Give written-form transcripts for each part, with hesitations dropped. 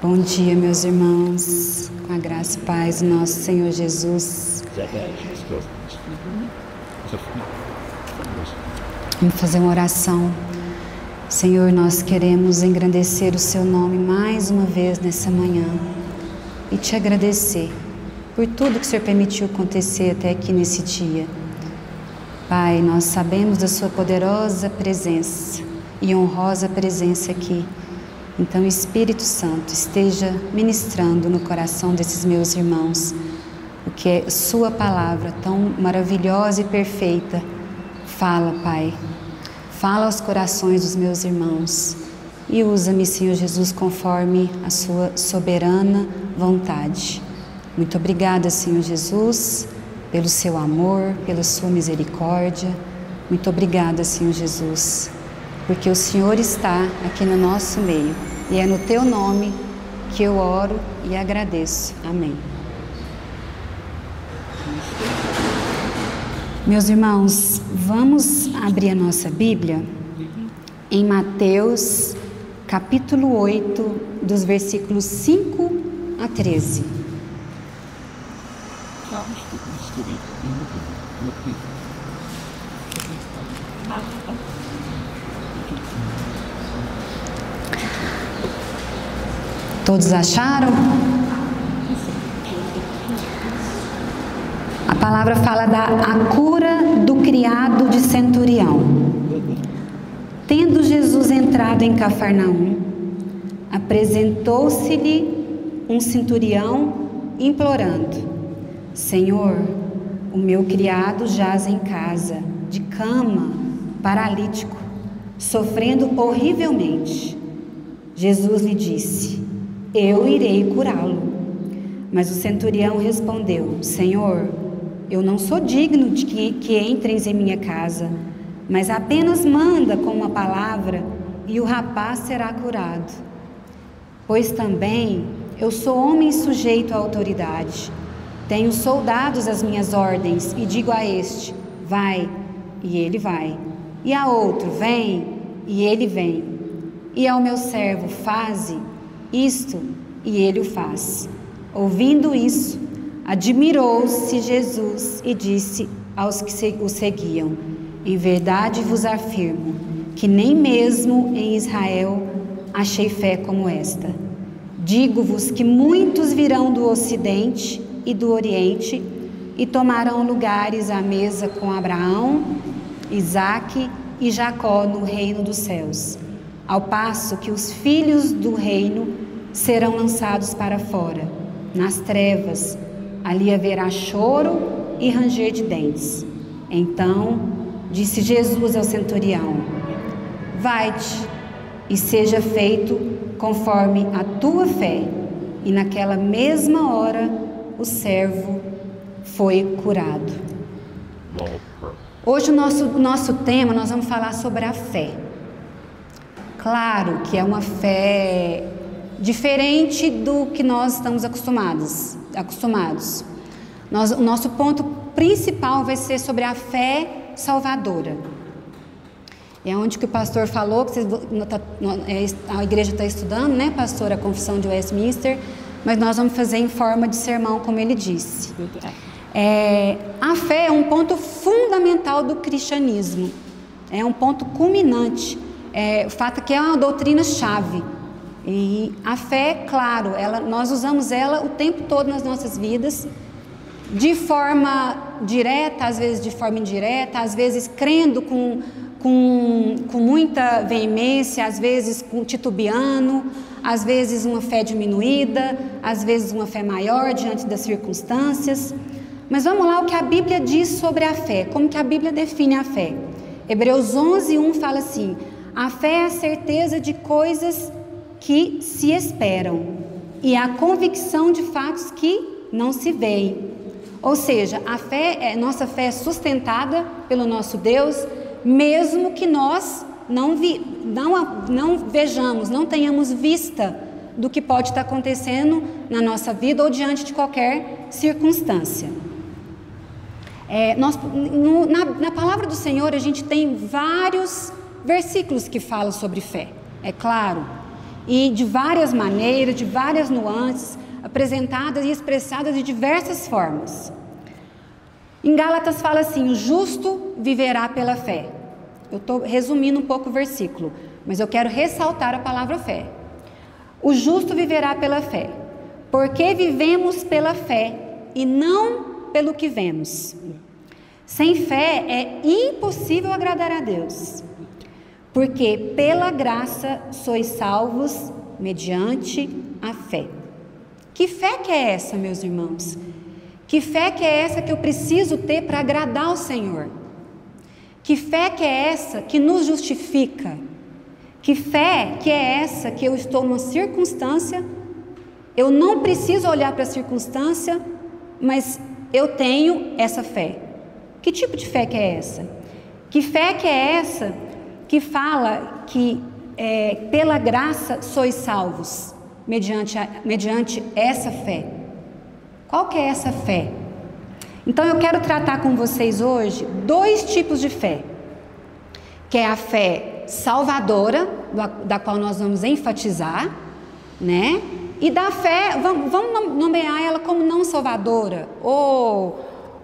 Bom dia, meus irmãos, com a graça e paz do nosso Senhor Jesus. Vamos fazer uma oração. Senhor, nós queremos engrandecer o Seu nome mais uma vez nessa manhã e Te agradecer por tudo que o Senhor permitiu acontecer até aqui nesse dia. Pai, nós sabemos da Sua poderosa presença e honrosa presença aqui. Então, Espírito Santo, esteja ministrando no coração desses meus irmãos o que é Sua palavra tão maravilhosa e perfeita. Fala, Pai, fala aos corações dos meus irmãos e usa-me, Senhor Jesus, conforme a Sua soberana vontade. Muito obrigada, Senhor Jesus, pelo Seu amor, pela Sua misericórdia. Muito obrigada, Senhor Jesus, porque o Senhor está aqui no nosso meio e é no Teu nome que eu oro e agradeço. Amém. Meus irmãos, vamos abrir a nossa Bíblia em Mateus, capítulo 8, dos versículos 5 a 13. Todos acharam? A palavra fala da cura do criado de centurião. Tendo Jesus entrado em Cafarnaum, apresentou-se-lhe um centurião implorando: Senhor, o meu criado jaz em casa, de cama, paralítico, sofrendo horrivelmente. Jesus lhe disse: eu irei curá-lo. Mas o centurião respondeu: Senhor, eu não sou digno de que entres em minha casa, mas apenas manda com uma palavra e o rapaz será curado. Pois também eu sou homem sujeito à autoridade. Tenho soldados às minhas ordens e digo a este: vai, e ele vai. E a outro: vem, e ele vem. E ao meu servo: faze isto, e ele o faz. Ouvindo isso, admirou-se Jesus e disse aos que o seguiam: em verdade vos afirmo que nem mesmo em Israel achei fé como esta. Digo-vos que muitos virão do ocidente e do oriente e tomarão lugares à mesa com Abraão, Isaque e Jacó no reino dos céus, ao passo que os filhos do reino serão lançados para fora, nas trevas. Ali haverá choro e ranger de dentes. Então disse Jesus ao centurião: vai-te e seja feito conforme a tua fé. E naquela mesma hora o servo foi curado. Hoje o nosso tema, nós vamos falar sobre a fé. Claro que é uma fé diferente do que nós estamos acostumados. O nosso ponto principal vai ser sobre a fé salvadora. É onde que o pastor falou, que a igreja está estudando, né, pastor, a confissão de Westminster, mas nós vamos fazer em forma de sermão, como ele disse. A fé é um ponto fundamental do cristianismo, é um ponto culminante. O fato é que é uma doutrina-chave. E a fé, claro, nós usamos ela o tempo todo nas nossas vidas, de forma direta, às vezes de forma indireta, às vezes crendo com muita veemência, às vezes titubeando, às vezes uma fé diminuída, às vezes uma fé maior diante das circunstâncias. Mas vamos lá o que a Bíblia diz sobre a fé, como que a Bíblia define a fé. Hebreus 11:1 fala assim: a fé é a certeza de coisas que se esperam e a convicção de fatos que não se veem. Ou seja, nossa fé é sustentada pelo nosso Deus, mesmo que nós não vejamos, não tenhamos vista do que pode estar acontecendo na nossa vida ou diante de qualquer circunstância. Na palavra do Senhor a gente tem vários versículos que falam sobre fé, é claro. e de várias maneiras, de várias nuances, apresentadas e expressadas de diversas formas. Em Gálatas fala assim: o justo viverá pela fé. Eu estou resumindo um pouco o versículo, mas eu quero ressaltar a palavra fé. O justo viverá pela fé, porque vivemos pela fé e não pelo que vemos. Sem fé é impossível agradar a Deus, porque pela graça sois salvos mediante a fé. Que fé que é essa, meus irmãos? Que fé que é essa que eu preciso ter para agradar ao Senhor? Que fé que é essa que nos justifica? Que fé que é essa que eu estou numa circunstância, eu não preciso olhar para a circunstância, mas eu tenho essa fé? Que tipo de fé que é essa? Que fé que é essa que fala que pela graça sois salvos mediante essa fé? Qual que é essa fé? Então eu quero tratar com vocês hoje 2 tipos de fé, que é a fé salvadora, da qual nós vamos enfatizar, né? E da fé, vamos nomear ela como não salvadora, ou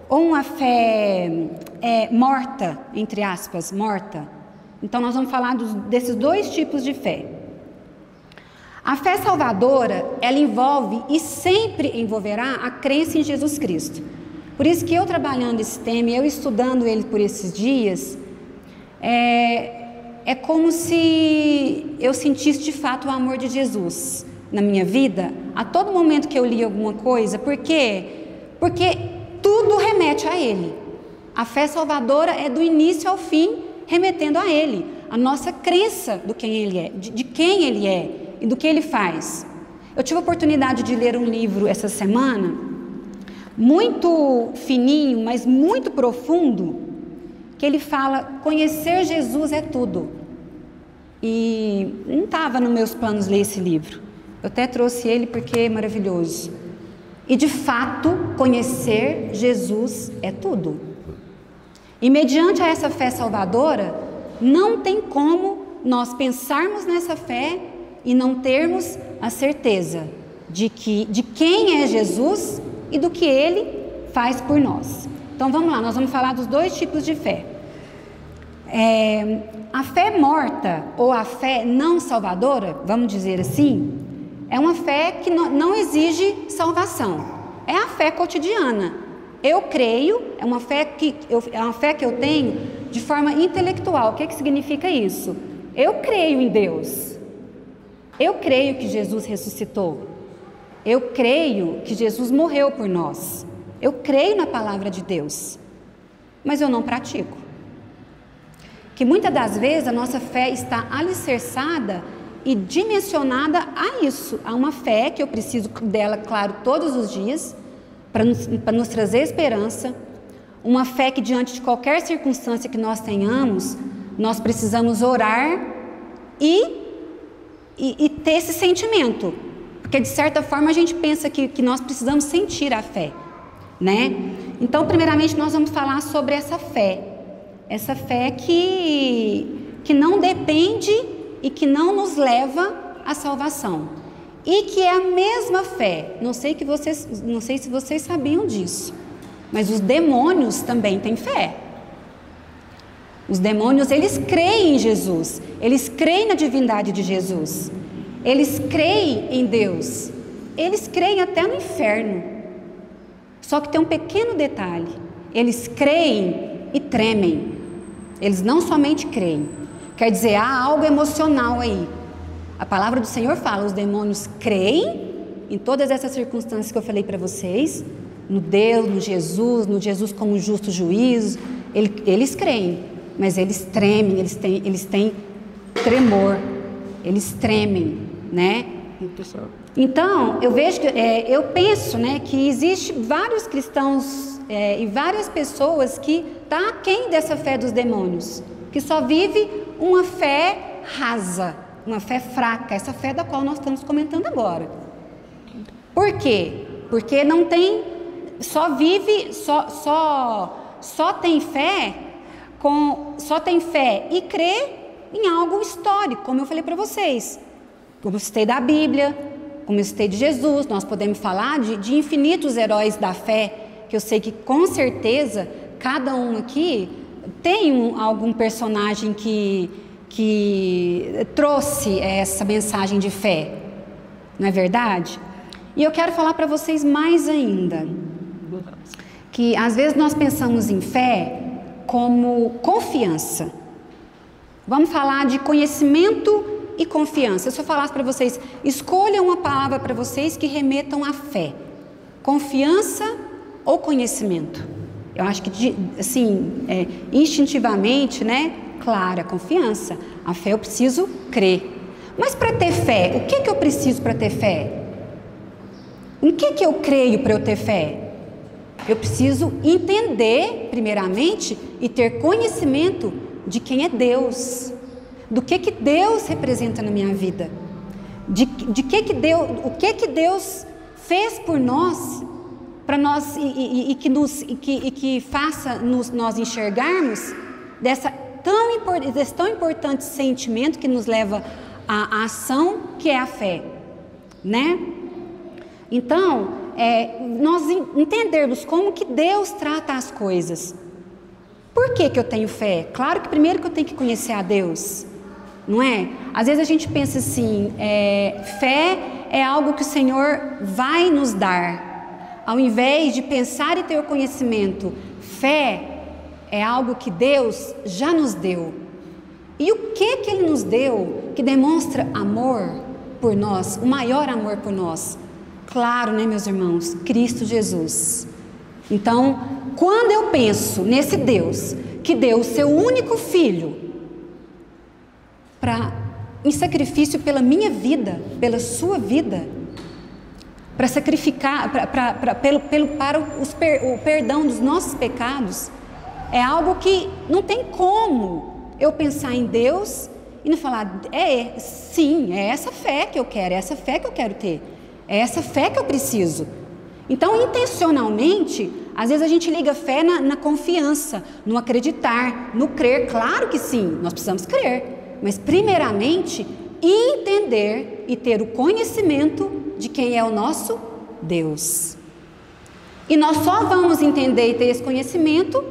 uma fé morta, entre aspas, morta. Então nós vamos falar desses 2 tipos de fé. A fé salvadora, ela envolve e sempre envolverá a crença em Jesus Cristo. Por isso que eu trabalhando esse tema, eu estudando ele por esses dias, é como se eu sentisse de fato o amor de Jesus na minha vida, a todo momento que eu li alguma coisa. Por quê? Porque tudo remete a Ele. A fé salvadora é do início ao fim remetendo a Ele, a nossa crença do quem Ele é, de quem Ele é e do que Ele faz. Eu tive a oportunidade de ler um livro essa semana, muito fininho, mas muito profundo, que ele fala: conhecer Jesus é tudo. E não estava nos meus planos ler esse livro. Eu até trouxe ele porque é maravilhoso. E de fato, conhecer Jesus é tudo. E mediante a essa fé salvadora, não tem como nós pensarmos nessa fé e não termos a certeza de quem é Jesus e do que Ele faz por nós. Então vamos lá, nós vamos falar dos 2 tipos de fé. A fé morta ou a fé não salvadora, vamos dizer assim, é uma fé que não exige salvação. É a fé cotidiana. Eu creio, é uma fé que eu tenho de forma intelectual. O que significa isso? Eu creio em Deus. Eu creio que Jesus ressuscitou. Eu creio que Jesus morreu por nós. Eu creio na palavra de Deus. Mas eu não pratico. Que muitas das vezes a nossa fé está alicerçada e dimensionada a isso, a uma fé que eu preciso dela, claro, todos os dias, para nos trazer esperança, uma fé que diante de qualquer circunstância que nós tenhamos, nós precisamos orar e ter esse sentimento, porque de certa forma a gente pensa que nós precisamos sentir a fé, né? Então, primeiramente nós vamos falar sobre essa fé que não depende e que não nos leva à salvação, e que é a mesma fé. Não sei se vocês sabiam disso, mas os demônios também têm fé. Os demônios, eles creem em Jesus, eles creem na divindade de Jesus, eles creem em Deus, eles creem até no inferno. Só que tem um pequeno detalhe: eles creem e tremem. Eles não somente creem, quer dizer, há algo emocional aí. A palavra do Senhor fala: os demônios creem em todas essas circunstâncias que eu falei para vocês, no Deus, no Jesus como justo juiz. Eles creem, mas eles tremem, eles têm tremor, eles tremem, né? Então, eu penso, né, que existe vários cristãos e várias pessoas que estão aquém dessa fé dos demônios, que só vive uma fé rasa, uma fé fraca, essa fé da qual nós estamos comentando agora. Por quê? Porque não tem, só tem fé e crê em algo histórico, como eu falei para vocês. Como eu citei da Bíblia, como eu citei de Jesus, nós podemos falar de infinitos heróis da fé, que eu sei que com certeza cada um aqui tem algum personagem que trouxe essa mensagem de fé, não é verdade? E eu quero falar para vocês mais ainda, que às vezes nós pensamos em fé como confiança. Vamos falar de conhecimento e confiança. Se eu falasse para vocês, escolha uma palavra para vocês que remetam à fé: confiança ou conhecimento? Eu acho que, assim, instintivamente, né? Claro, a confiança. A fé eu preciso crer. Mas para ter fé, o que eu preciso para ter fé? Em que eu creio para eu ter fé? Eu preciso entender, primeiramente, e ter conhecimento de quem é Deus, do que Deus representa na minha vida, o que Deus fez por nós, para nós e que faça nós enxergarmos desse tão importante sentimento que nos leva à ação, que é a fé, né? Então, nós entendermos como que Deus trata as coisas. Por que eu tenho fé? Claro que primeiro que eu tenho que conhecer a Deus, não é? Às vezes a gente pensa assim, fé é algo que o Senhor vai nos dar, ao invés de pensar e ter o conhecimento. Fé é algo que Deus já nos deu. E o que Ele nos deu que demonstra amor por nós, o maior amor por nós? Claro, né, meus irmãos? Cristo Jesus. Então, quando eu penso nesse Deus que deu o seu único filho em sacrifício pela minha vida, pela sua vida, para sacrificar, para o perdão dos nossos pecados, é algo que não tem como eu pensar em Deus e não falar, sim, é essa fé que eu quero, é essa fé que eu quero ter, é essa fé que eu preciso. Então, intencionalmente, às vezes a gente liga fé na confiança, no acreditar, no crer. Claro que sim, nós precisamos crer, mas primeiramente entender e ter o conhecimento de quem é o nosso Deus. E nós só vamos entender e ter esse conhecimento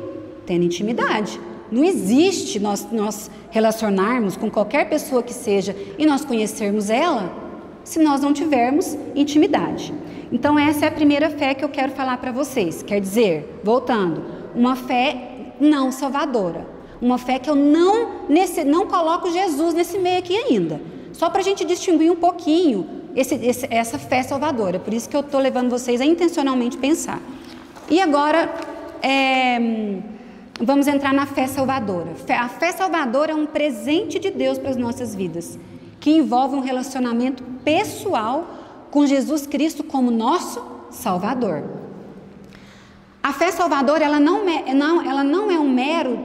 tendo intimidade. Não existe nós relacionarmos com qualquer pessoa que seja e nós conhecermos ela se nós não tivermos intimidade. Então essa é a primeira fé que eu quero falar para vocês. Quer dizer, voltando, uma fé não salvadora, uma fé que eu não coloco Jesus nesse meio aqui ainda, só para a gente distinguir um pouquinho essa fé salvadora. Por isso que eu estou levando vocês a intencionalmente pensar. E agora vamos entrar na fé salvadora. A fé salvadora é um presente de Deus para as nossas vidas, que envolve um relacionamento pessoal com Jesus Cristo como nosso Salvador. A fé salvadora, ela não é um mero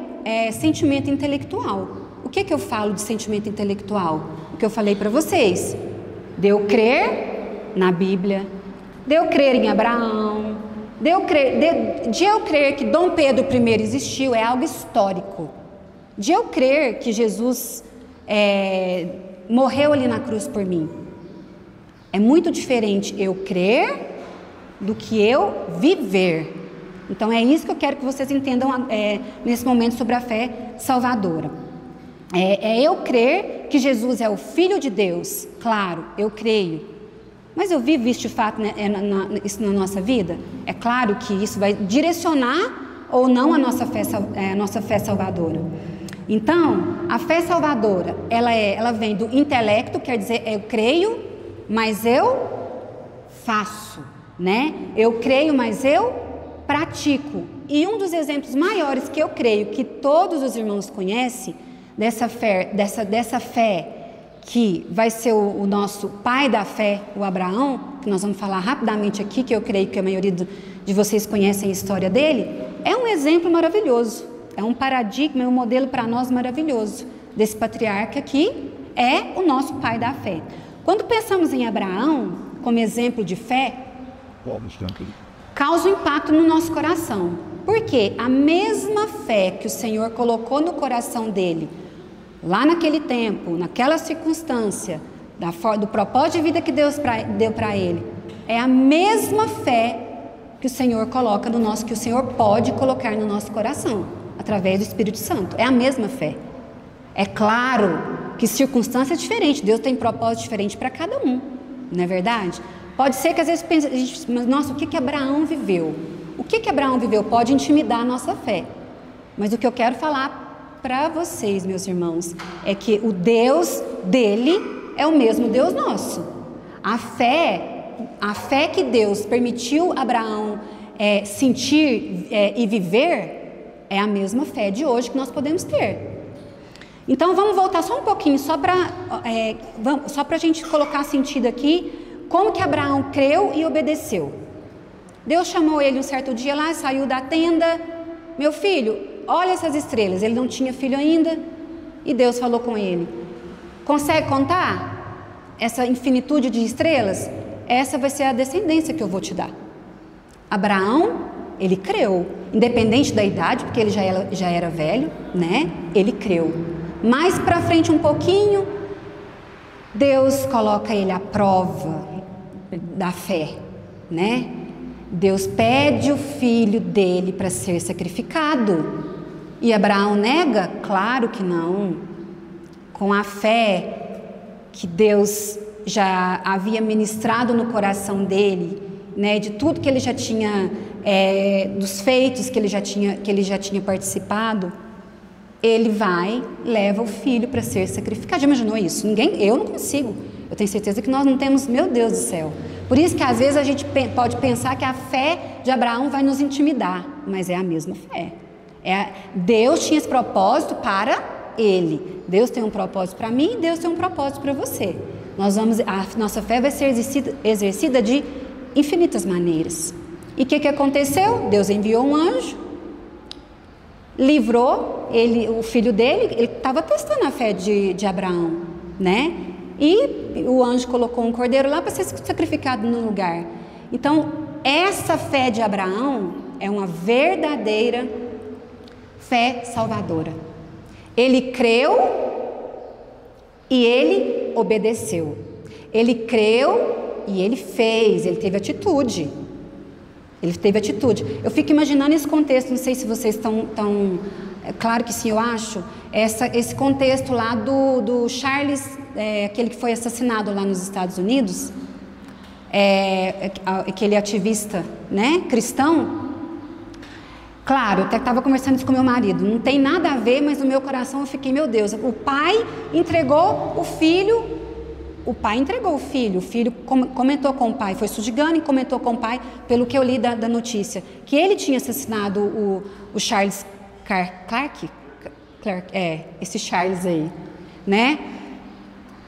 sentimento intelectual. O que eu falo de sentimento intelectual? O que eu falei para vocês. De eu crer na Bíblia, de eu crer em Abraão, de eu crer que Dom Pedro I existiu, é algo histórico. De eu crer que Jesus morreu ali na cruz por mim. É muito diferente eu crer do que eu viver. Então é isso que eu quero que vocês entendam nesse momento sobre a fé salvadora. Eu crer que Jesus é o Filho de Deus. Claro, eu creio. Mas eu vivo isso de fato, né, isso na nossa vida? É claro que isso vai direcionar ou não a nossa fé salvadora. Então, a fé salvadora, ela vem do intelecto, quer dizer, eu creio, mas eu faço, né? Eu creio, mas eu pratico. E um dos exemplos maiores que eu creio que todos os irmãos conhecem dessa fé que vai ser o nosso pai da fé, o Abraão, que nós vamos falar rapidamente aqui, que eu creio que a maioria de vocês conhecem a história dele, é um exemplo maravilhoso, é um paradigma, é um modelo para nós maravilhoso, desse patriarca que é o nosso pai da fé. Quando pensamos em Abraão como exemplo de fé, causa um impacto no nosso coração. Porque a mesma fé que o Senhor colocou no coração dele, lá naquele tempo, naquela circunstância, do propósito de vida que Deus deu para ele, é a mesma fé que o Senhor coloca no nosso, que o Senhor pode colocar no nosso coração, através do Espírito Santo. É a mesma fé. É claro que circunstância é diferente, Deus tem propósito diferente para cada um, não é verdade? Pode ser que às vezes a gente, mas nossa, o que Abraão viveu? O que Abraão viveu pode intimidar a nossa fé. Mas o que eu quero falar para vocês, meus irmãos, é que o Deus dele é o mesmo Deus nosso. A fé que Deus permitiu Abraão sentir e viver é a mesma fé de hoje que nós podemos ter. Então vamos voltar só um pouquinho, só para a gente colocar sentido aqui, como que Abraão creu e obedeceu. Deus chamou ele um certo dia lá, saiu da tenda, meu filho, olha essas estrelas. Ele não tinha filho ainda, e Deus falou com ele, consegue contar essa infinitude de estrelas? Essa vai ser a descendência que eu vou te dar. Abraão, ele creu, independente da idade, porque ele já era velho, né? Ele creu. Mais para frente um pouquinho, Deus coloca ele à prova da fé, né? Deus pede o filho dele para ser sacrificado. E Abraão nega? Claro que não. Com a fé que Deus já havia ministrado no coração dele, né, de tudo que ele já tinha, dos feitos que ele já tinha participado, ele vai, leva o filho para ser sacrificado. Já imaginou isso? Eu não consigo. Eu tenho certeza que nós não temos, meu Deus do céu. Por isso que às vezes a gente pode pensar que a fé de Abraão vai nos intimidar, mas é a mesma fé. Deus tinha esse propósito para ele. Deus tem um propósito para mim, Deus tem um propósito para você. A nossa fé vai ser exercida de infinitas maneiras. E o que aconteceu? Deus enviou um anjo, livrou o filho dele. Ele estava testando a fé de Abraão, né? E o anjo colocou um cordeiro lá para ser sacrificado no lugar. Então, essa fé de Abraão é uma verdadeira fé salvadora. Ele creu e ele obedeceu. Ele creu e ele fez, ele teve atitude. Eu fico imaginando esse contexto, não sei se vocês estão claro que sim, eu acho, esse contexto lá do Charles, aquele que foi assassinado lá nos Estados Unidos, aquele ativista, né, cristão. Claro, eu até estava conversando isso com meu marido, não tem nada a ver, mas no meu coração eu fiquei, meu Deus, o pai entregou o filho, o filho comentou com o pai, foi Sudigano e comentou com o pai, pelo que eu li da notícia, que ele tinha assassinado o Charles Clark, esse Charles aí, né?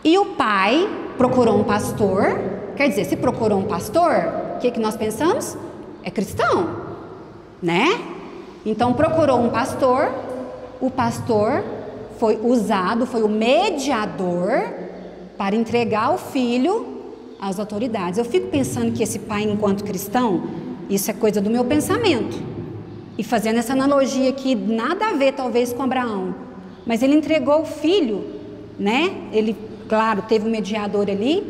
E o pai procurou um pastor, quer dizer, se procurou um pastor, o que nós pensamos? É cristão, né? Então procurou um pastor, o pastor foi usado, foi o mediador para entregar o filho às autoridades. Eu fico pensando que esse pai, enquanto cristão, isso é coisa do meu pensamento, e fazendo essa analogia aqui, nada a ver talvez com Abraão, mas ele entregou o filho, né? Ele, claro, teve um mediador ali,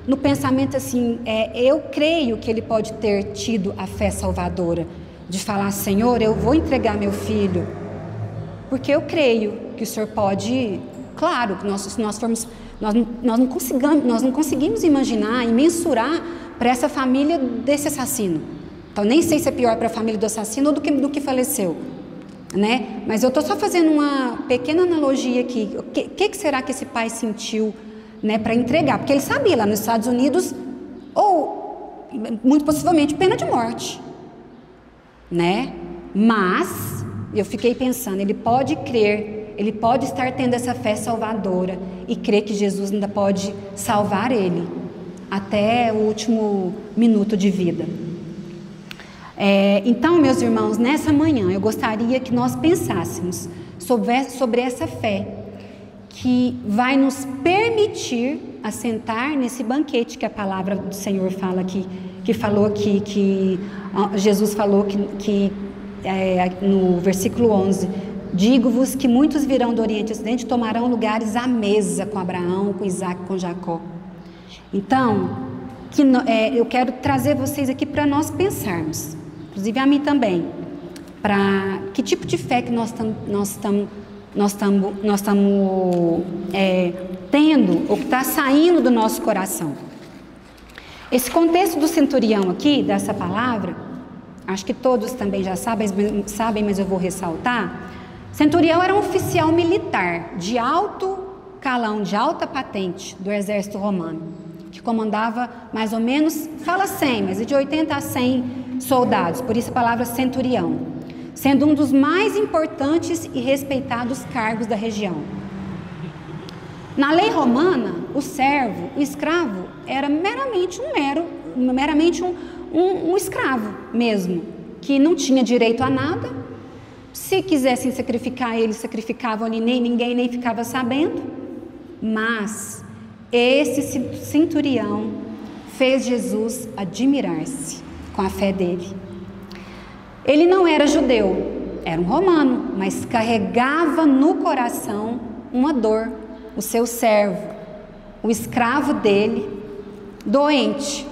no pensamento assim, eu creio que ele pode ter tido a fé salvadora, de falar, Senhor, eu vou entregar meu filho, porque eu creio que o Senhor pode, claro, se nós formos, nós não conseguimos imaginar e mensurar para essa família desse assassino. Então nem sei se é pior para a família do assassino ou do que faleceu, né? Mas eu estou só fazendo uma pequena analogia aqui. O que será que esse pai sentiu, né, para entregar? Porque ele sabia, lá nos Estados Unidos, ou muito possivelmente pena de morte, né? Mas eu fiquei pensando, ele pode crer, ele pode estar tendo essa fé salvadora e crer que Jesus ainda pode salvar ele até o último minuto de vida. Então, meus irmãos, nessa manhã eu gostaria que nós pensássemos sobre essa fé que vai nos permitir assentar nesse banquete que a palavra do Senhor fala aqui, que falou aqui, que Jesus falou que no versículo 11, digo-vos que muitos virão do Oriente e Ocidente e tomarão lugares à mesa com Abraão, com Isaac, com Jacó. Então, eu quero trazer vocês aqui para nós pensarmos, inclusive a mim também, para que tipo de fé que nós estamos tendo, ou que está saindo do nosso coração. Esse contexto do centurião aqui, dessa palavra, acho que todos também já sabem, mas eu vou ressaltar. Centurião era um oficial militar de alto calão, de alta patente do exército romano, que comandava mais ou menos, fala 100, mas de 80 a 100 soldados, por isso a palavra centurião, sendo um dos mais importantes e respeitados cargos da região. Na lei romana, o servo, o escravo, era meramente um escravo mesmo, que não tinha direito a nada. Se quisessem sacrificar ele, sacrificavam ali, ninguém nem ficava sabendo. Mas esse centurião fez Jesus admirar-se com a fé dele. Ele não era judeu, era um romano, mas carregava no coração uma dor. O seu servo, o escravo dele, doente.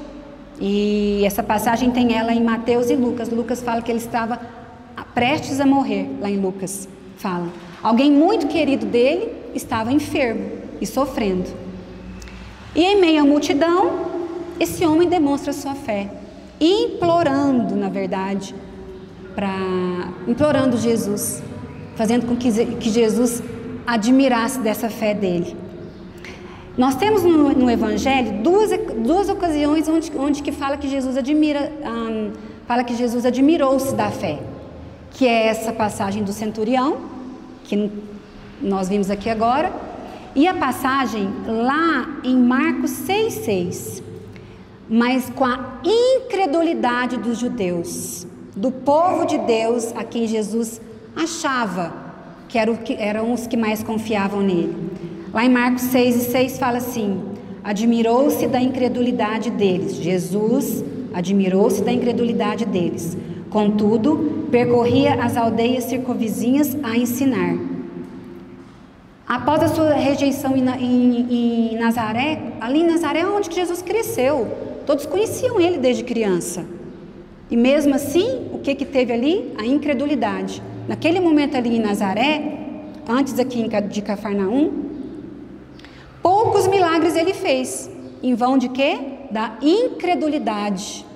E essa passagem tem ela em Mateus e Lucas. Lucas fala que ele estava prestes a morrer, lá em Lucas fala. Alguém muito querido dele estava enfermo e sofrendo. E em meio à multidão, esse homem demonstra sua fé, implorando, na verdade, implorando Jesus, fazendo com que Jesus admirasse dessa fé dele. Nós temos no Evangelho duas ocasiões onde que fala que Jesus admirou-se da fé, que é essa passagem do centurião, que nós vimos aqui agora, e a passagem lá em Marcos 6,6, mas com a incredulidade dos judeus, do povo de Deus, a quem Jesus achava que eram os que mais confiavam nele. Lá em Marcos 6,6 fala assim: admirou-se da incredulidade deles. Jesus admirou-se da incredulidade deles. Contudo, percorria as aldeias circunvizinhas a ensinar. Após a sua rejeição em Nazaré, ali em Nazaré é onde que Jesus cresceu. Todos conheciam ele desde criança. E mesmo assim, o que teve ali? A incredulidade. Naquele momento ali em Nazaré, antes aqui de Cafarnaum, poucos milagres ele fez. Em vão de quê? Da incredulidade.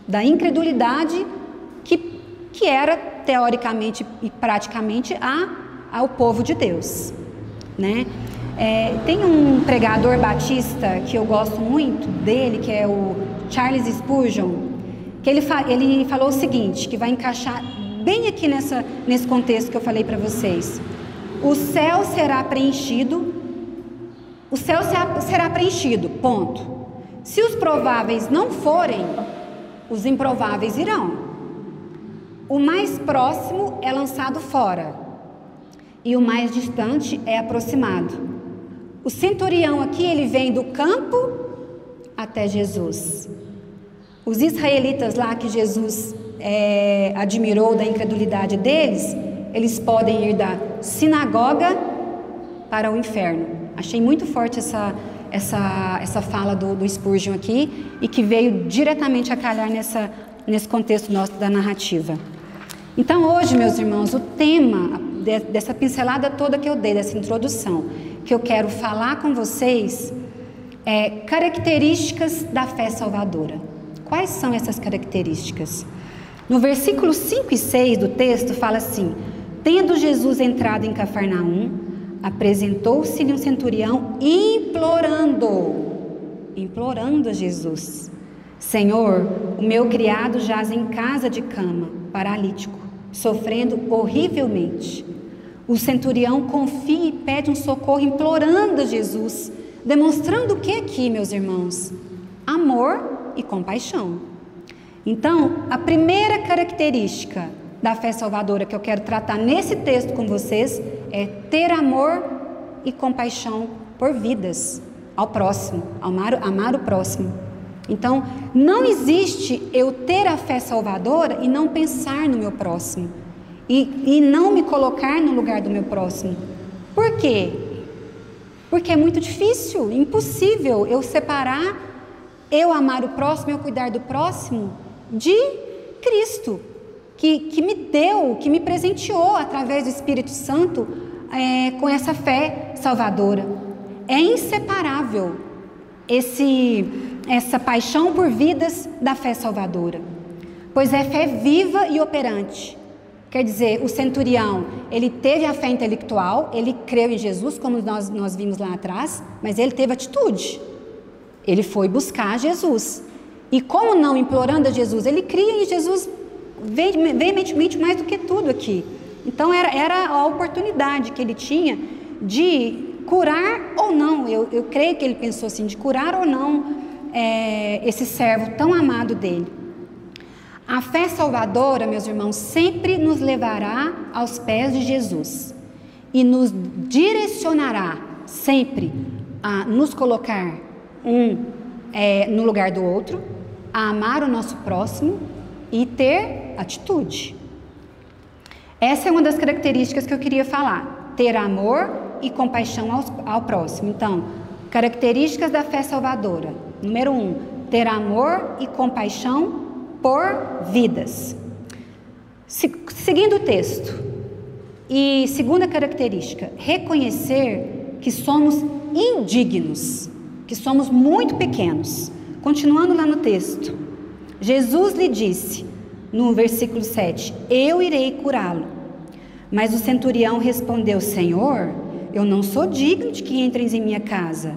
Da incredulidade que era teoricamente e praticamente ao povo de Deus, né? Tem um pregador batista que eu gosto muito dele, que é o Charles Spurgeon, que ele falou o seguinte, que vai encaixar bem aqui nesse contexto que eu falei para vocês. O céu será preenchido, ponto. Se os prováveis não forem, os improváveis irão. O mais próximo é lançado fora e o mais distante é aproximado. O centurião aqui, ele vem do campo até Jesus. Os israelitas lá que Jesus admirou da incredulidade deles, eles podem ir da sinagoga para o inferno. Achei muito forte essa fala do Spurgeon aqui, e que veio diretamente a calhar nesse contexto nosso da narrativa. Então hoje, meus irmãos, o tema dessa pincelada toda que eu dei, dessa introdução, que eu quero falar com vocês, é características da fé salvadora. Quais são essas características? No versículo 5 e 6 do texto fala assim: tendo Jesus entrado em Cafarnaum, apresentou-se-lhe um centurião implorando a Jesus: Senhor, o meu criado jaz em casa de cama, paralítico, sofrendo horrivelmente. O centurião confia e pede um socorro, implorando a Jesus, demonstrando o que aqui, meus irmãos? Amor e compaixão. Então, a primeira característica da fé salvadora que eu quero tratar nesse texto com vocês é ter amor e compaixão por vidas, ao próximo, amar o próximo. Então, não existe eu ter a fé salvadora e não pensar no meu próximo, e não me colocar no lugar do meu próximo. Por quê? Porque é muito difícil, impossível eu separar, eu amar o próximo, eu cuidar do próximo de Cristo, que me deu, que me presenteou através do Espírito Santo com essa fé salvadora. É inseparável essa paixão por vidas da fé salvadora, pois é fé viva e operante. Quer dizer, o centurião, ele teve a fé intelectual, ele creu em Jesus, como nós vimos lá atrás, mas ele teve atitude. Ele foi buscar Jesus. E como não implorando a Jesus, ele cria em Jesus veementemente mais do que tudo aqui. Então era a oportunidade que ele tinha de curar ou não. Eu creio que ele pensou assim, de curar ou não esse servo tão amado dele. A fé salvadora, meus irmãos, sempre nos levará aos pés de Jesus e nos direcionará sempre a nos colocar no lugar do outro, a amar o nosso próximo e ter atitude. Essa é uma das características que eu queria falar: ter amor e compaixão ao próximo. Então, características da fé salvadora. Número 1, ter amor e compaixão por vidas. Seguindo o texto, e segunda característica, reconhecer que somos indignos, que somos muito pequenos. Continuando lá no texto, Jesus lhe disse, no versículo 7, eu irei curá-lo. Mas o centurião respondeu, Senhor, eu não sou digno de que entres em minha casa,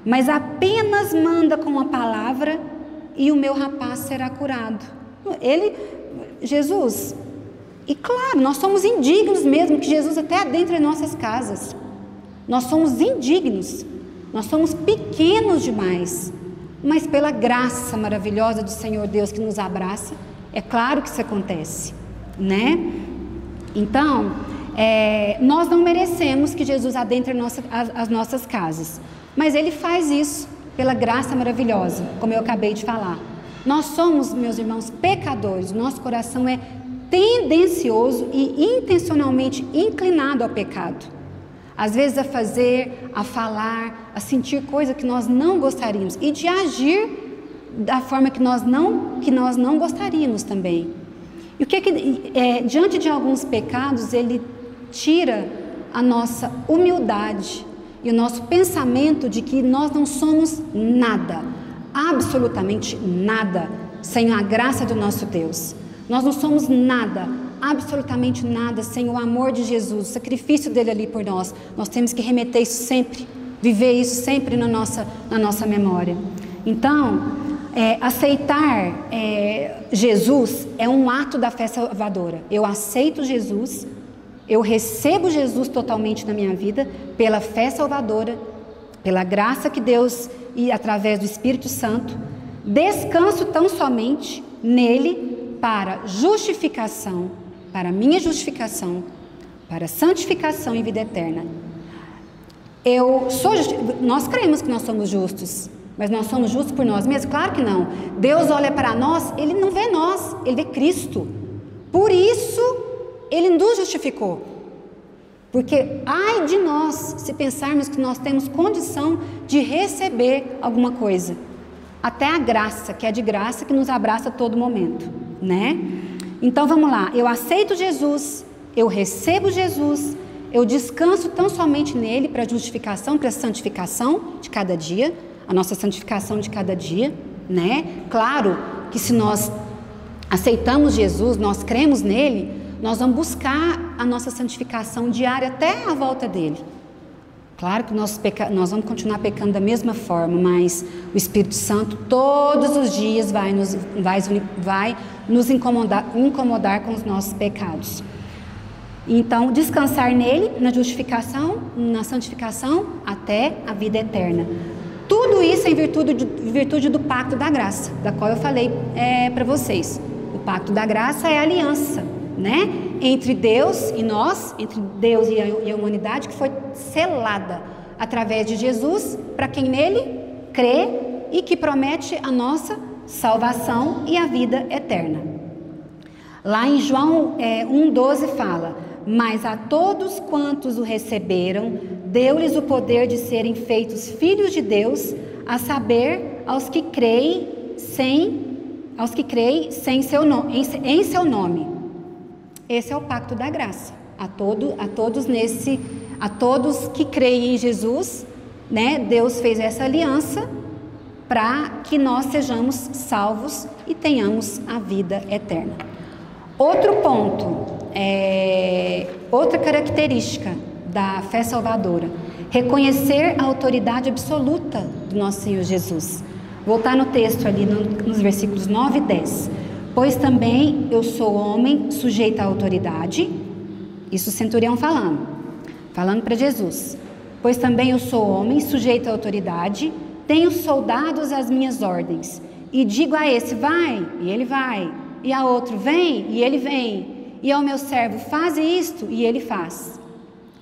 mas apenas manda com uma palavra e o meu rapaz será curado. Jesus, e claro, nós somos indignos mesmo, que Jesus até adentre em nossas casas. Nós somos indignos, nós somos pequenos demais, mas pela graça maravilhosa do Senhor Deus que nos abraça, é claro que isso acontece, né? Então, nós não merecemos que Jesus adentre as nossas casas, mas Ele faz isso pela graça maravilhosa, como eu acabei de falar. Nós somos, meus irmãos, pecadores. Nosso coração é tendencioso e intencionalmente inclinado ao pecado. Às vezes a fazer, a falar, a sentir coisa que nós não gostaríamos e de agir da forma que nós não gostaríamos também. E o que diante de alguns pecados, ele tira a nossa humildade e o nosso pensamento de que nós não somos nada, absolutamente nada, sem a graça do nosso Deus. Nós não somos nada, absolutamente nada, sem o amor de Jesus, o sacrifício dele ali por nós. Nós temos que remeter isso sempre, viver isso sempre na nossa memória. Então, aceitar Jesus é um ato da fé salvadora. Eu aceito Jesus, eu recebo Jesus totalmente na minha vida, pela fé salvadora, pela graça que Deus, e através do Espírito Santo, descanso tão somente nele para justificação, para minha justificação, para santificação e vida eterna. Nós cremos que nós somos justos, mas nós somos justos por nós mesmos? Claro que não. Deus olha para nós, Ele não vê nós, Ele vê Cristo. Por isso, Ele nos justificou. Porque ai de nós, se pensarmos que nós temos condição de receber alguma coisa. Até a graça, que é de graça, que nos abraça a todo momento, né? Então vamos lá, eu aceito Jesus, eu recebo Jesus, eu descanso tão somente nele para a justificação, para a santificação de cada dia, a nossa santificação de cada dia, né? Claro que se nós aceitamos Jesus, nós cremos nele, nós vamos buscar a nossa santificação diária até a volta dele. Claro que nós vamos continuar pecando da mesma forma, mas o Espírito Santo todos os dias vai nos incomodar com os nossos pecados. Então, descansar nele, na justificação, na santificação, até a vida eterna. Tudo isso em virtude do pacto da graça, da qual eu falei para vocês. O pacto da graça é a aliança, né? Entre Deus e nós, entre Deus e a humanidade, que foi selada através de Jesus, para quem nele crê e que promete a nossa salvação e a vida eterna. Lá em João 1,12 fala, mas a todos quantos o receberam, deu-lhes o poder de serem feitos filhos de Deus, a saber, aos que creem em seu nome. Esse é o pacto da graça. A todos que creem em Jesus, né, Deus fez essa aliança para que nós sejamos salvos e tenhamos a vida eterna. Outro ponto, outra característica da fé salvadora: reconhecer a autoridade absoluta do nosso Senhor Jesus. Voltar no texto ali nos versículos 9 e 10. Pois também eu sou homem sujeito à autoridade. Isso o centurião falando para Jesus. Pois também eu sou homem sujeito à autoridade, tenho soldados às minhas ordens, e digo a esse, vai, e ele vai, e a outro, vem, e ele vem, e ao meu servo, faz isto, e ele faz.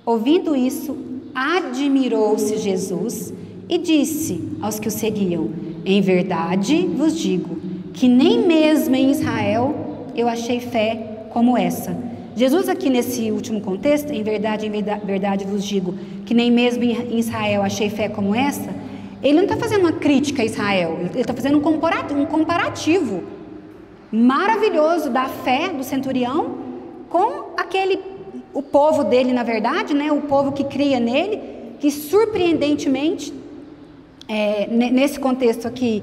Ouvindo isso, admirou-se Jesus e disse aos que o seguiam: em verdade vos digo que nem mesmo em Israel eu achei fé como essa. Jesus aqui nesse último contexto, em verdade vos digo que nem mesmo em Israel achei fé como essa, ele não está fazendo uma crítica a Israel, ele está fazendo um comparativo maravilhoso da fé do centurião com o povo dele, na verdade, né, o povo que cria nele, que surpreendentemente, nesse contexto aqui,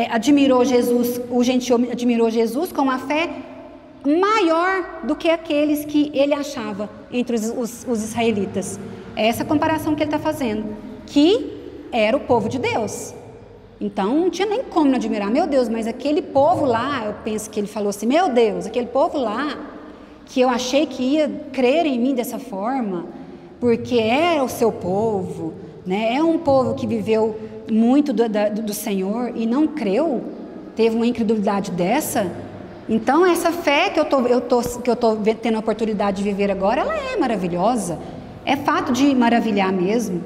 admirou Jesus, o gentio admirou Jesus com uma fé maior do que aqueles que ele achava entre os israelitas. É essa comparação que ele está fazendo, que era o povo de Deus. Então não tinha nem como não admirar. Meu Deus, mas aquele povo lá, eu penso que ele falou assim, meu Deus, aquele povo lá, que eu achei que ia crer em mim dessa forma, porque era o seu povo, né? É um povo que viveu muito do Senhor e não creu, teve uma incredulidade dessa. Então essa fé que eu tô tendo a oportunidade de viver agora, ela é maravilhosa, é fato de maravilhar mesmo.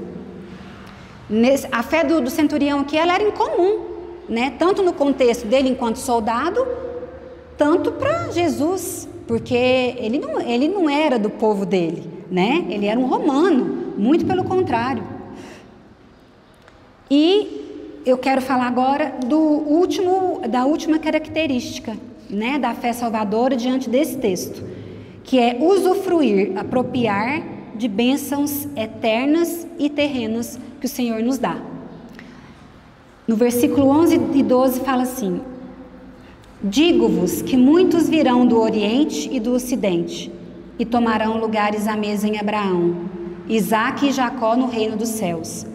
A fé do centurião aqui, ela era incomum, né? Tanto no contexto dele enquanto soldado, tanto para Jesus, porque ele não era do povo dele, né? Ele era um romano, muito pelo contrário. E eu quero falar agora da última característica, né, da fé salvadora diante desse texto, que é usufruir, apropriar de bênçãos eternas e terrenas que o Senhor nos dá. No versículo 11 e 12 fala assim: digo-vos que muitos virão do Oriente e do Ocidente e tomarão lugares à mesa em Abraão, Isaque e Jacó no reino dos céus,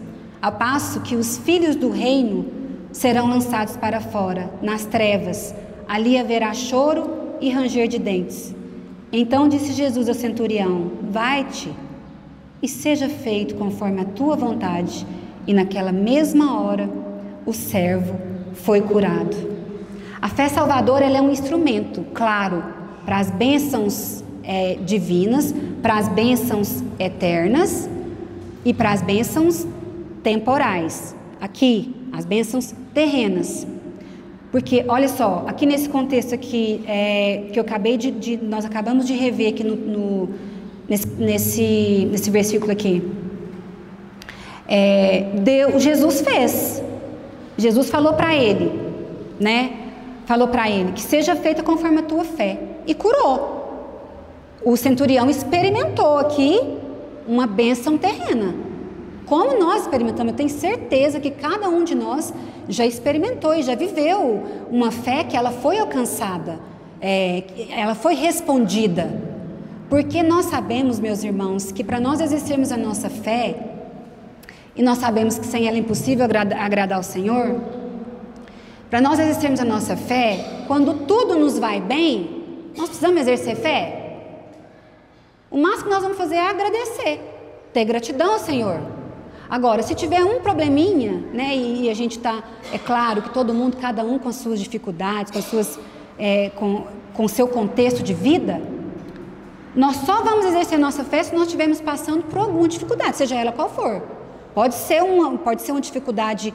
ao passo que os filhos do reino serão lançados para fora, nas trevas. Ali haverá choro e ranger de dentes. Então disse Jesus ao centurião: vai-te e seja feito conforme a tua vontade. E naquela mesma hora o servo foi curado. A fé salvadora, ela é um instrumento, claro, para as bênçãos divinas, para as bênçãos eternas e para as bênçãos temporais. Aqui, as bênçãos terrenas. Porque, olha só, aqui nesse contexto aqui, que nós acabamos de rever aqui nesse versículo aqui, Jesus fez. Jesus falou para ele, né? Falou para ele que seja feita conforme a tua fé, e curou. O centurião experimentou aqui uma bênção terrena. Como nós experimentamos, eu tenho certeza que cada um de nós já experimentou e já viveu uma fé que ela foi alcançada, ela foi respondida. Porque nós sabemos, meus irmãos, que para nós exercermos a nossa fé, e nós sabemos que sem ela é impossível agradar ao Senhor, para nós exercermos a nossa fé, quando tudo nos vai bem, nós precisamos exercer fé. O máximo que nós vamos fazer é agradecer, ter gratidão ao Senhor. Agora, se tiver um probleminha, né, e a gente está, é claro que todo mundo, cada um com as suas dificuldades, com o seu contexto de vida, nós só vamos exercer nossa fé se nós estivermos passando por alguma dificuldade, seja ela qual for. Pode ser uma dificuldade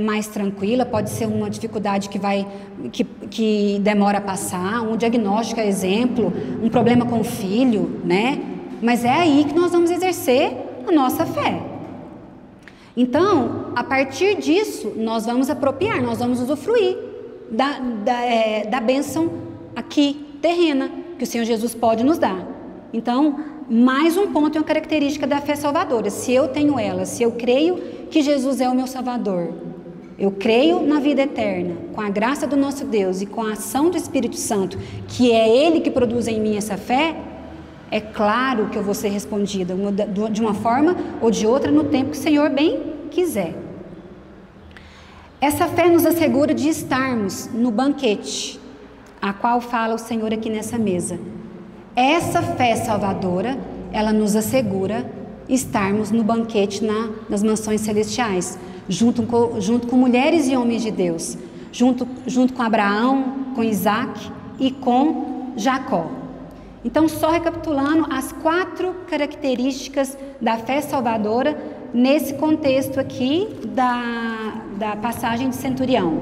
mais tranquila, pode ser uma dificuldade que demora a passar, um diagnóstico, exemplo, um problema com o filho, né? Mas é aí que nós vamos exercer a nossa fé. Então, a partir disso, nós vamos apropriar, nós vamos usufruir da bênção aqui, terrena, que o Senhor Jesus pode nos dar. Então, mais um ponto e uma característica da fé salvadora. Se eu tenho ela, se eu creio que Jesus é o meu Salvador, eu creio na vida eterna, com a graça do nosso Deus e com a ação do Espírito Santo, que é Ele que produz em mim essa fé, é claro que eu vou ser respondida de uma forma ou de outra no tempo que o Senhor bem quiser. Essa fé nos assegura de estarmos no banquete, a qual fala o Senhor aqui nessa mesa. Essa fé salvadora, ela nos assegura estarmos no banquete nas mansões celestiais, junto com mulheres e homens de Deus, junto com Abraão, com Isaac e com Jacó. Então, só recapitulando as 4 características da fé salvadora nesse contexto aqui da passagem de centurião.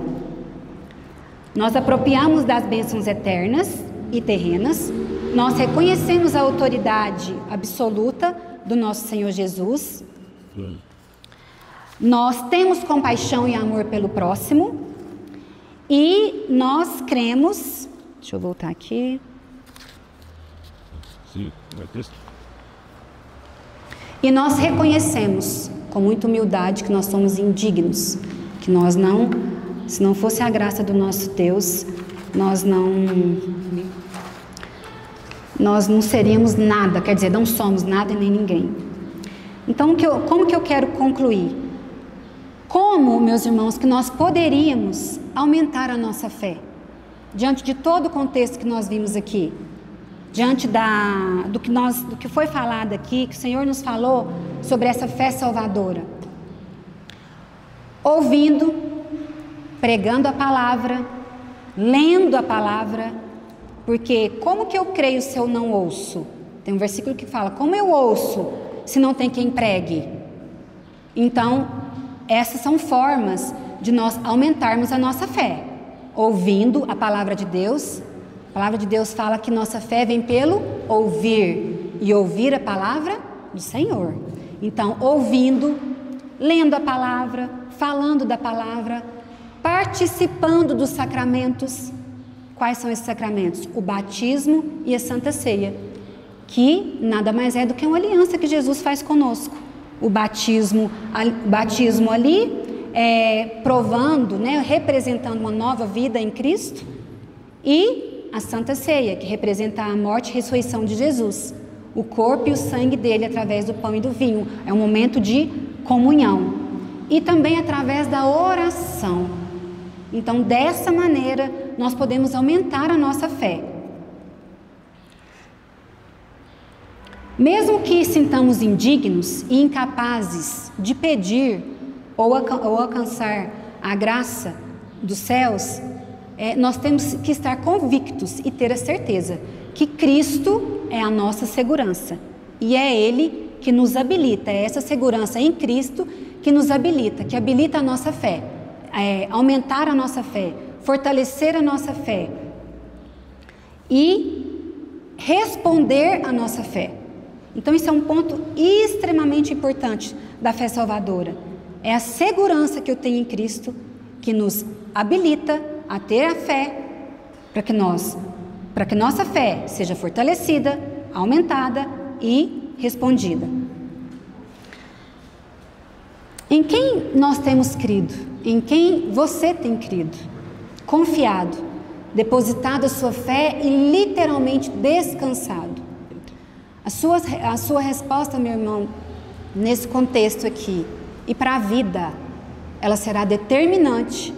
Nós apropriamos das bênçãos eternas e terrenas, nós reconhecemos a autoridade absoluta do nosso Senhor Jesus, nós temos compaixão e amor pelo próximo, e nós cremos, deixa eu voltar aqui. Sim, é texto. E nós reconhecemos com muita humildade que nós somos indignos, que nós não, se não fosse a graça do nosso Deus, nós não seríamos nada, quer dizer, não somos nada e nem ninguém. Então, como que eu quero concluir? Como, meus irmãos, que nós poderíamos aumentar a nossa fé? Diante de todo o contexto que nós vimos aqui, diante do que foi falado aqui, que o Senhor nos falou sobre essa fé salvadora. Ouvindo, pregando a palavra, lendo a palavra, porque como que eu creio se eu não ouço? Tem um versículo que fala, como eu ouço se não tem quem pregue? Então, essas são formas de nós aumentarmos a nossa fé, ouvindo a palavra de Deus. A palavra de Deus fala que nossa fé vem pelo ouvir, e ouvir a palavra do Senhor. Então, ouvindo, lendo a palavra, falando da palavra, participando dos sacramentos. Quais são esses sacramentos? O batismo e a Santa Ceia, que nada mais é do que uma aliança que Jesus faz conosco. O batismo ali, provando, representando uma nova vida em Cristo, e a Santa Ceia, que representa a morte e ressurreição de Jesus, o corpo e o sangue dele através do pão e do vinho. É um momento de comunhão. E também através da oração. Então, dessa maneira, nós podemos aumentar a nossa fé. Mesmo que sintamos indignos e incapazes de pedir ou alcançar a graça dos céus, nós temos que estar convictos e ter a certeza que Cristo é a nossa segurança. E é Ele que nos habilita, é essa segurança em Cristo que nos habilita, que habilita a nossa fé, aumentar a nossa fé, fortalecer a nossa fé e responder à nossa fé. Então, isso é um ponto extremamente importante da fé salvadora. É a segurança que eu tenho em Cristo que nos habilita a ter a fé para que nossa fé seja fortalecida, aumentada e respondida. Em quem nós temos crido? Em quem você tem crido? Confiado, depositado a sua fé e literalmente descansado. A sua resposta, meu irmão, nesse contexto aqui e para a vida, ela será determinante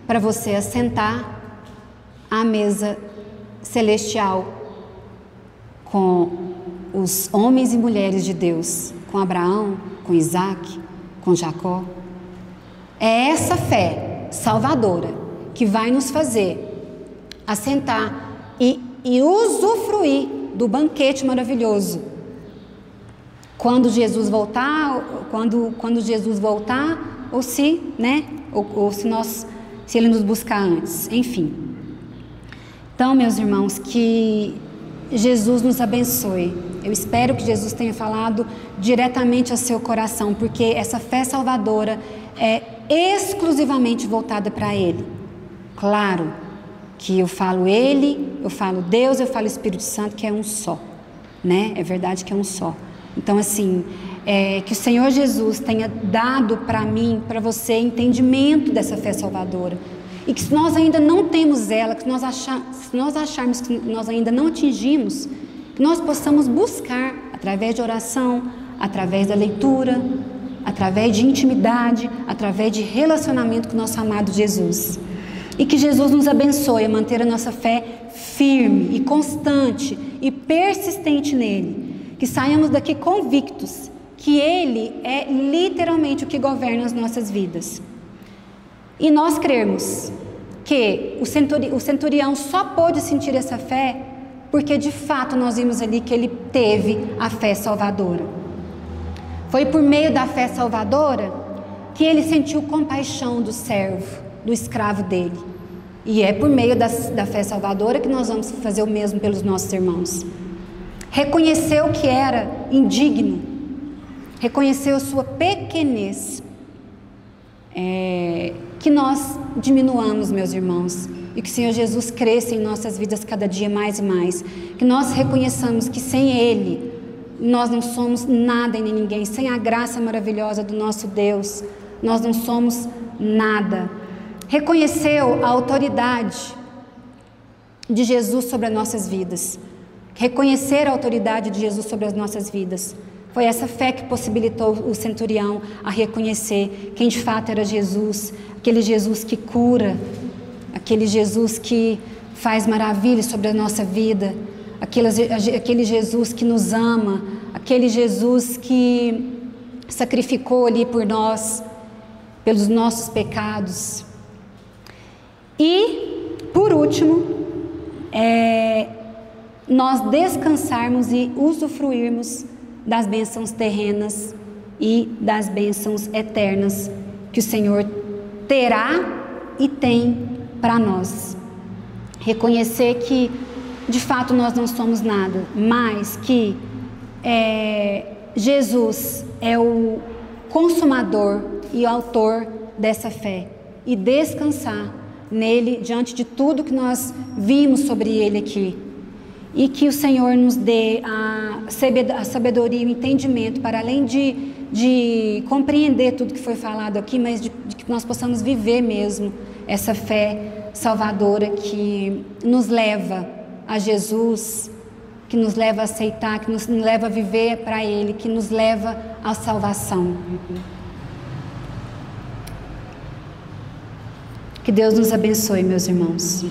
para você assentar à mesa celestial com os homens e mulheres de Deus, com Abraão, com Isaac, com Jacó. É essa fé salvadora que vai nos fazer assentar e usufruir do banquete maravilhoso. Quando Jesus voltar, quando Jesus voltar, ou se Ele nos buscar antes, enfim. Então, meus irmãos, que Jesus nos abençoe Eu espero que Jesus tenha falado diretamente ao seu coração, porque essa fé salvadora é exclusivamente voltada para Ele. Claro que eu falo Ele, eu falo Deus, eu falo Espírito Santo, que é um só, né? É verdade que é um só. Então, assim, que o Senhor Jesus tenha dado para mim, para você, entendimento dessa fé salvadora. E que se nós ainda não temos ela, se nós acharmos que nós ainda não atingimos, que nós possamos buscar, através de oração, através da leitura, através de intimidade, através de relacionamento com o nosso amado Jesus. E que Jesus nos abençoe a manter a nossa fé firme e constante e persistente nele. Que saiamos daqui convictos que Ele é literalmente o que governa as nossas vidas. E nós cremos que o centurião só pôde sentir essa fé porque de fato nós vimos ali que ele teve a fé salvadora. Foi por meio da fé salvadora que ele sentiu compaixão do servo, do escravo dele. E é por meio da fé salvadora que nós vamos fazer o mesmo pelos nossos irmãos. Reconheceu que era indigno, reconheceu sua pequenez, que nós diminuamos, meus irmãos, e que o Senhor Jesus cresça em nossas vidas cada dia mais e mais, que nós reconheçamos que sem Ele nós não somos nada e nem ninguém, sem a graça maravilhosa do nosso Deus nós não somos nada. Reconheceu a autoridade de Jesus sobre as nossas vidas. Reconhecer a autoridade de Jesus sobre as nossas vidas. Foi essa fé que possibilitou o centurião a reconhecer quem de fato era Jesus, aquele Jesus que cura, aquele Jesus que faz maravilhas sobre a nossa vida, aquele Jesus que nos ama, aquele Jesus que sacrificou ali por nós, pelos nossos pecados. E, por último, nós descansarmos e usufruirmos das bênçãos terrenas e das bênçãos eternas que o Senhor terá e tem para nós. Reconhecer que de fato nós não somos nada, mas que Jesus é o consumador e autor dessa fé, e descansar nele diante de tudo que nós vimos sobre ele aqui. E que o Senhor nos dê a sabedoria e o entendimento para além de compreender tudo que foi falado aqui, mas de que nós possamos viver mesmo essa fé salvadora que nos leva a Jesus, que nos leva a aceitar, que nos leva a viver para Ele, que nos leva à salvação. Que Deus nos abençoe, meus irmãos.